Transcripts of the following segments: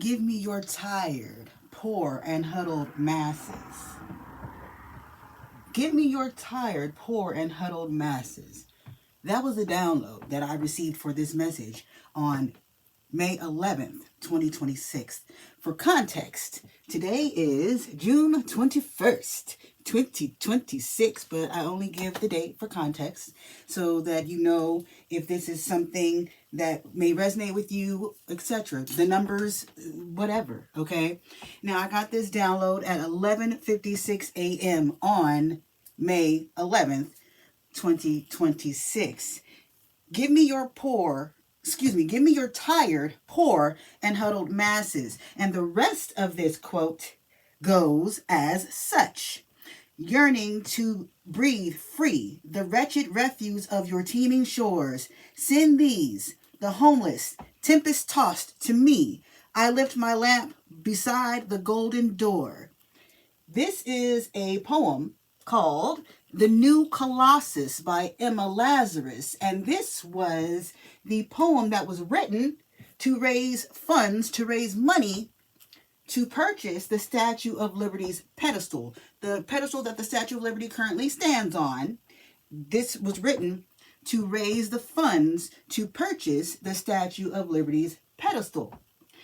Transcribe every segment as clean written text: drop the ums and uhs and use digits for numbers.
Give me your tired, poor, and huddled masses. Give me your tired, poor, and huddled masses. That was a download that I received for this message on May 11th, 2026. For context, today is June 21st, 2026, but I only give the date for context so that you know if this is something that may resonate with you, etc. The numbers, whatever, okay? Now, I got this download at 11:56 a.m. on May 11th, 2026. Give me your tired, poor, and huddled masses. And the rest of this quote goes as such. Yearning to breathe free, the wretched refuse of your teeming shores. Send these, the homeless, tempest-tossed, to me. I lift my lamp beside the golden door. This is a poem called The New Colossus by Emma Lazarus. And this was the poem that was written to raise funds, to raise money to purchase the Statue of Liberty's pedestal. The pedestal that the Statue of Liberty currently stands on. This was written to raise the funds to purchase the Statue of Liberty's pedestal.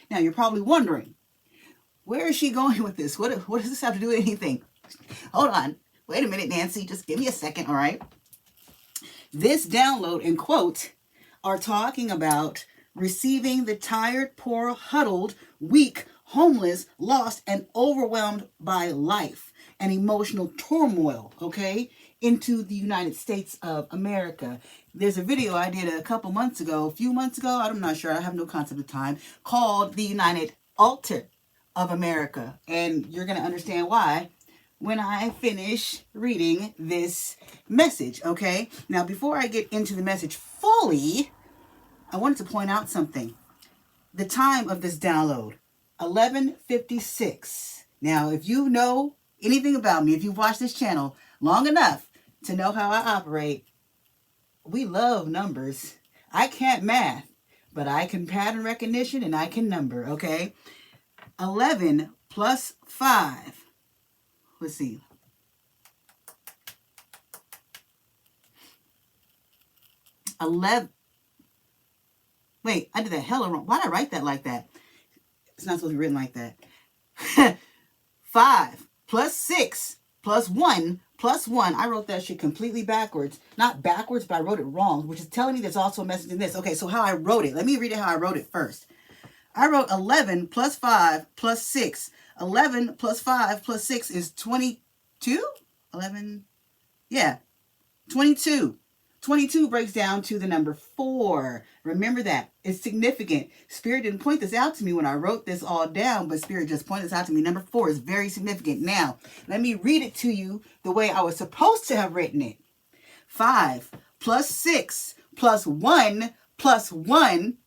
Now, you're probably wondering, where is she going with this? What does this have to do with anything? Hold on. Wait a minute, Nancy. Just give me a second, all right? This download and quote are talking about receiving the tired, poor, huddled, weak, homeless, lost, and overwhelmed by life and emotional turmoil, okay, into the United States of America. There's a video I did a few months ago, I'm not sure, I have no concept of time, called The United Altar of America. And you're going to understand why when I finish reading this message, okay? Now, before I get into the message fully, I wanted to point out something. The time of this download, 11:56. Now, if you know anything about me, if you've watched this channel long enough to know how I operate, we love numbers. I can't math, but I can pattern recognition and I can number, okay? 11 plus 5. Let's see. 11. Wait, I did that hella wrong. Why did I write that like that? It's not supposed to be written like that. 5 plus 6 plus 1 plus 1. I wrote that shit completely backwards. Not backwards, but I wrote it wrong, which is telling me there's also a message in this. Okay, so how I wrote it. Let me read it how I wrote it first. I wrote 11 plus 5 plus 6. 11 plus 5 plus 6 is 22? 11? Yeah, 22. 22 breaks down to the number 4. Remember that. It's significant. Spirit didn't point this out to me when I wrote this all down, but Spirit just pointed this out to me. Number 4 is very significant. Now, let me read it to you the way I was supposed to have written it. 5 plus 6 plus 1 plus 1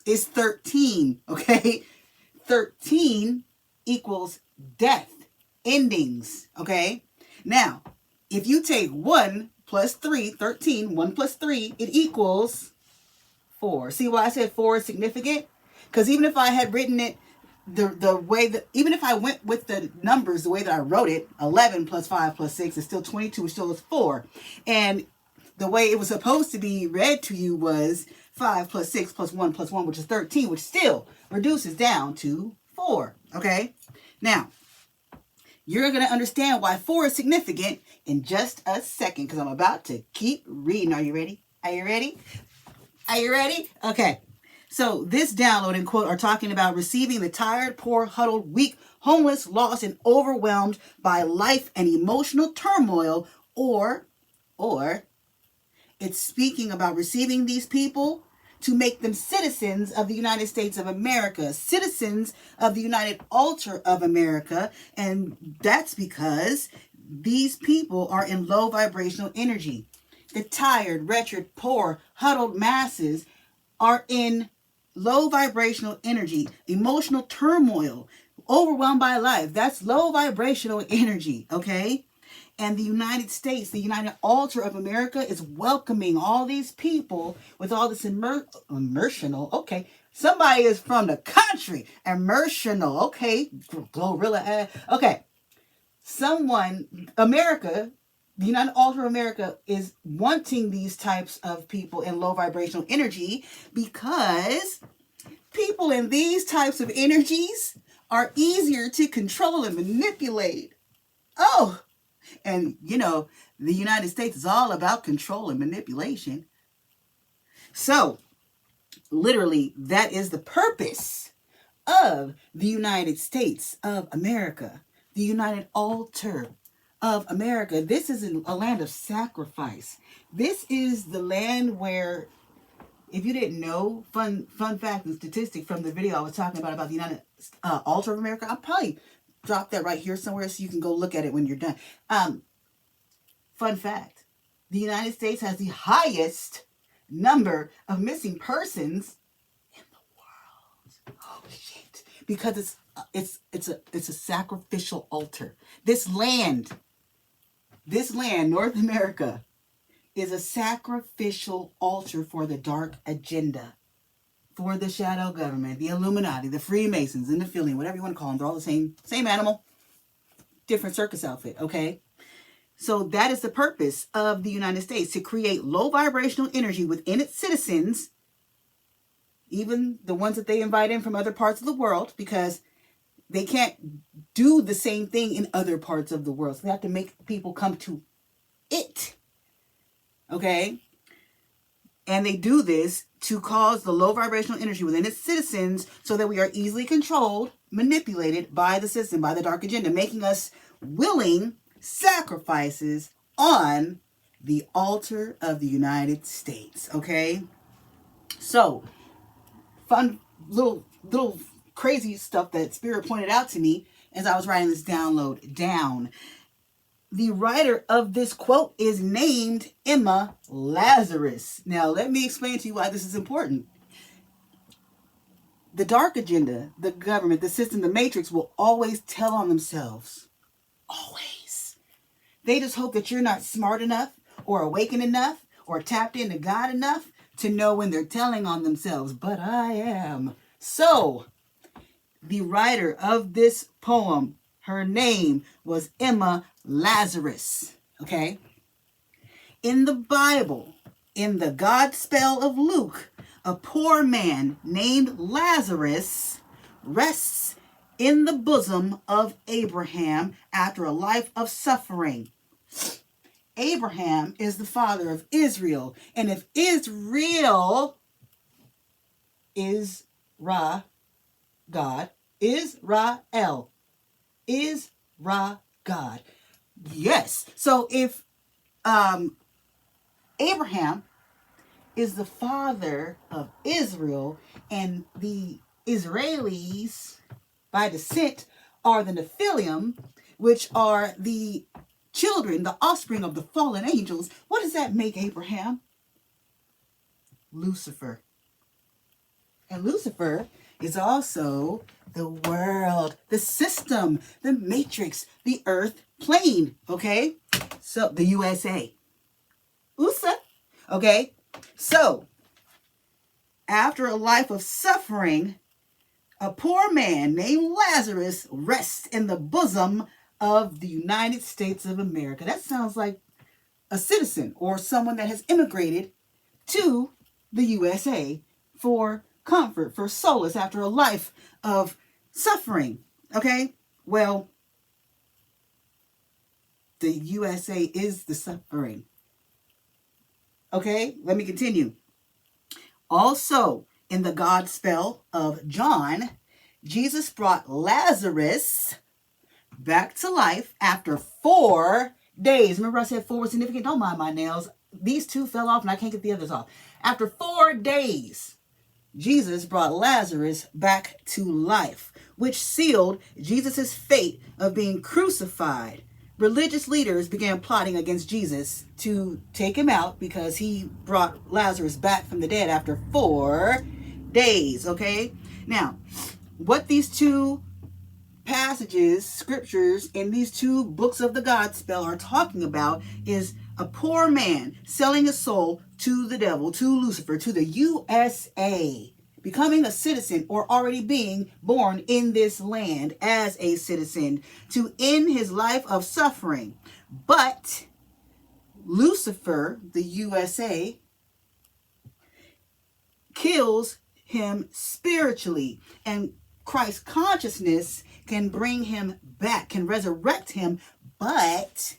is 13, okay? 13 equals death, endings, okay? Now, if you take 1 plus 3, 13, 1 plus 3, it equals 4. See why I said 4 is significant? Because even if I had written it the way that, even if I went with the numbers the way that I wrote it, 11 plus 5 plus 6 is still 22, which still is 4. And the way it was supposed to be read to you was 5 plus 6 plus 1 plus 1, which is 13, which still reduces down to 4, okay? Now, you're going to understand why 4 is significant in just a second, because I'm about to keep reading. Are you ready? Are you ready? Are you ready? Okay. So this download and quote are talking about receiving the tired, poor, huddled, weak, homeless, lost, and overwhelmed by life and emotional turmoil, or it's speaking about receiving these people to make them citizens of the United States of America, citizens of the United Altar of America. And that's because these people are in low vibrational energy. The tired, wretched, poor, huddled masses are in low vibrational energy, emotional turmoil, overwhelmed by life. That's low vibrational energy, okay? And the United States, the United Altar of America, is welcoming all these people with all this emotional, okay, Somebody is from the country. Emotional. Okay. Glorilla. Okay. Someone, America, the United Altar of America is wanting these types of people in low vibrational energy because people in these types of energies are easier to control and manipulate. Oh, and you know, the United States is all about control and manipulation. So, literally, that is the purpose of the United States of America, the United Altar of America. This is a land of sacrifice. This is the land where, if you didn't know, fun fact and statistic from the video I was talking about the United Altar of America, I'll probably drop that right here somewhere so you can go look at it when you're done. Fun fact, the United States has the highest number of missing persons in the world. Oh shit! Because it's a sacrificial altar. This land, North America, is a sacrificial altar for the dark agenda, for the shadow government, the Illuminati, the Freemasons, and the Nephilim, whatever you want to call them. They're all the same animal, different circus outfit. Okay. So that is the purpose of the United States, to create low vibrational energy within its citizens, even the ones that they invite in from other parts of the world, because they can't do the same thing in other parts of the world. So they have to make people come to it. Okay? And they do this to cause the low vibrational energy within its citizens so that we are easily controlled, manipulated by the system, by the dark agenda, making us willing sacrifices on the altar of the United States. Okay, so fun little crazy stuff that Spirit pointed out to me as I was writing this download down. The writer of this quote is named Emma Lazarus. Now let me explain to you why this is important. The dark agenda, the government, the system, the matrix will always tell on themselves. Always. They just hope that you're not smart enough or awakened enough or tapped into God enough to know when they're telling on themselves. But I am. So, the writer of this poem, her name was Emma Lazarus. Okay? In the Bible, in the Godspell of Luke, a poor man named Lazarus rests in the bosom of Abraham after a life of suffering. Abraham is the father of Israel. And if Israel is Ra, God, Israel is Ra, God. Yes. So if Abraham is the father of Israel and the Israelis by descent are the Nephilim, which are the children, the offspring of the fallen angels, what does that make Abraham? Lucifer. And Lucifer is also the world, the system, the matrix, the earth plane. Okay? So, the USA. USA. Okay? So, after a life of suffering, a poor man named Lazarus rests in the bosom of the United States of America. That sounds like a citizen or someone that has immigrated to the USA for comfort, for solace after a life of suffering. Okay? Well, the USA is the suffering. Okay? Let me continue. Also, in the Godspell of John, Jesus brought Lazarus back to life after 4 days. Remember I said 4 was significant? Don't mind my nails. These 2 fell off and I can't get the others off. After 4 days, Jesus brought Lazarus back to life, which sealed Jesus' fate of being crucified. Religious leaders began plotting against Jesus to take him out because he brought Lazarus back from the dead after 4 days. Okay? Now, what these 2 passages, scriptures, in these 2 books of the Godspell are talking about is a poor man selling his soul to the devil, to Lucifer, to the USA. becoming a citizen or already being born in this land as a citizen to end his life of suffering. But Lucifer, the USA, kills him spiritually, and Christ consciousness can bring him back, can resurrect him. But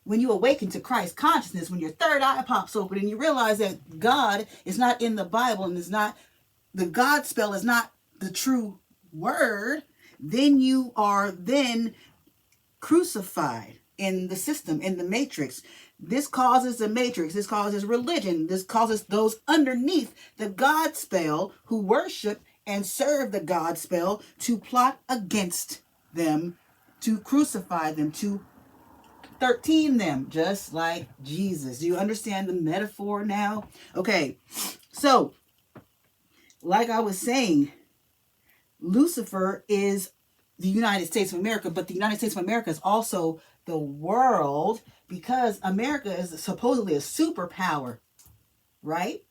when you awaken to Christ consciousness, when your third eye pops open and you realize that God is not in the Bible and is not, the God spell is not the true word, then you are then crucified in the system, in the matrix. This causes the matrix, this causes religion, this causes those underneath the God spell who worship and serve the God spell to plot against them, to crucify them, to 13 them, just like Jesus. Do you understand the metaphor now? Okay, so like I was saying, Lucifer is the United States of America, but the United States of America is also the world, because America is supposedly a superpower, right?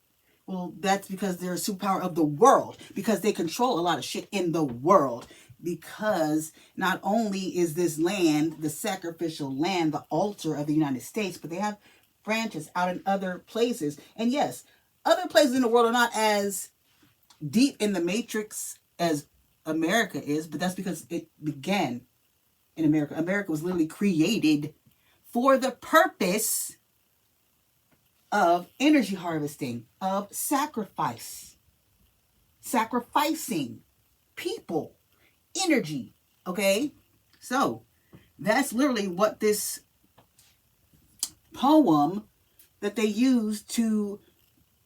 Well, that's because they're a superpower of the world, because they control a lot of shit in the world. Because not only is this land, the sacrificial land, the altar of the United States, but they have branches out in other places. And yes, other places in the world are not as deep in the matrix as America is, but that's because it began in America. America was literally created for the purpose of energy harvesting, of sacrificing people, energy. Okay, so that's literally what this poem that they used to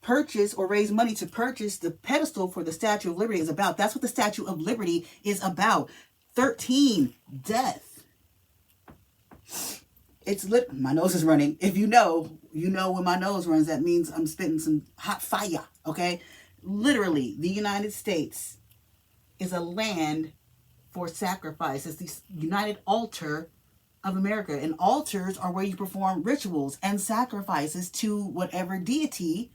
purchase or raise money to purchase the pedestal for the Statue of Liberty is about. That's what the Statue of Liberty is about. 13, death. It's lit. My nose is running. If you know when my nose runs, that means I'm spitting some hot fire. Okay, literally, the United States is a land for sacrifice. It's the united altar of America, and altars are where you perform rituals and sacrifices to whatever deity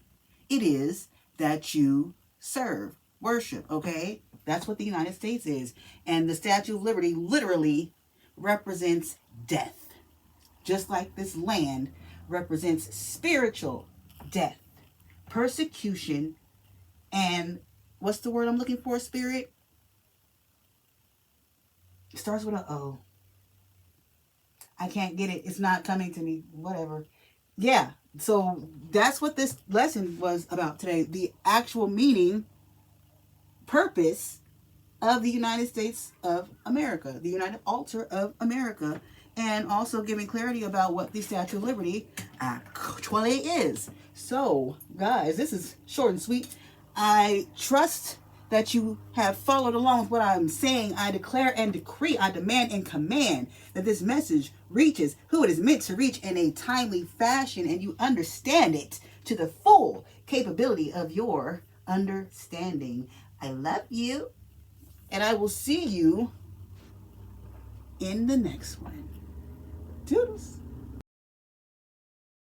it is that you serve, worship. Okay, that's what the United States is, and the Statue of Liberty literally represents death. Just like this land represents spiritual death, persecution, and what's the word I'm looking for, spirit? It starts with a O. I can't get it. It's not coming to me. Whatever. Yeah. So that's what this lesson was about today. The actual meaning, purpose of the United States of America, the United Altar of America, and also giving clarity about what the Statue of Liberty actually is. So, guys, this is short and sweet. I trust that you have followed along with what I'm saying. I declare and decree, I demand and command that this message reaches who it is meant to reach in a timely fashion, and you understand it to the full capability of your understanding. I love you, and I will see you in the next one. Toodles.